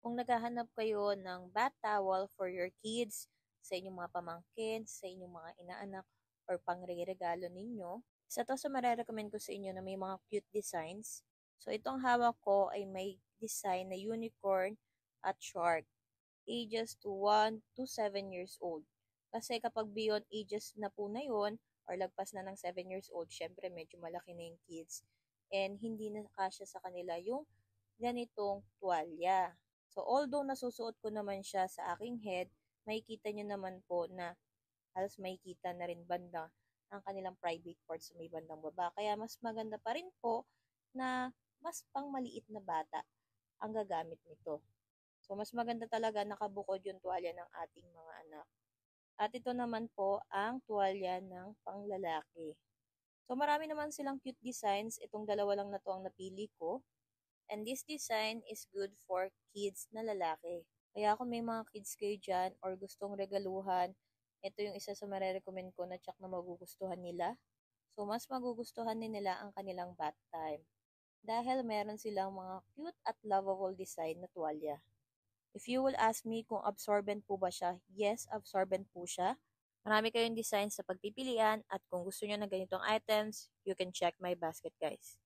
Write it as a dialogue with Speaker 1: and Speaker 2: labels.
Speaker 1: Kung naghahanap kayo ng bath towel for your kids, sa inyong mga pamangkin, sa inyong mga inaanak, or pangre-regalo ninyo, isa to sa marerecommend ko sa inyo na may mga cute designs. So itong hawak ko ay may design na unicorn at shark, ages to 1 to 7 years old. Kasi kapag beyond ages na po na yun, or lagpas na ng 7 years old, syempre medyo malaki na yung kids, and hindi na kasya sa kanila yung ganitong tuwalya. So, although nasusuot ko naman siya sa aking head, makikita nyo naman po na halos makikita na rin banda ang kanilang private parts sa may bandang baba. Kaya mas maganda pa rin po na mas pang maliit na bata ang gagamit nito. So, mas maganda talaga nakabukod yung tuwalya ng ating mga anak. At ito naman po ang tuwalya ng panglalaki. So, marami naman silang cute designs. Itong dalawa lang na to ang napili ko. And this design is good for kids na lalaki. Kaya kung may mga kids kayo dyan or gustong regaluhan, ito yung isa sa marerecommend ko na tsak na magugustuhan nila. So, mas magugustuhan din nila ang kanilang bath time. Dahil meron silang mga cute at lovable design na tuwalya. If you will ask me kung absorbent po ba siya, yes, absorbent po siya. Marami kayong designs sa pagpipilian at kung gusto nyo ng ganitong items, you can check my basket guys.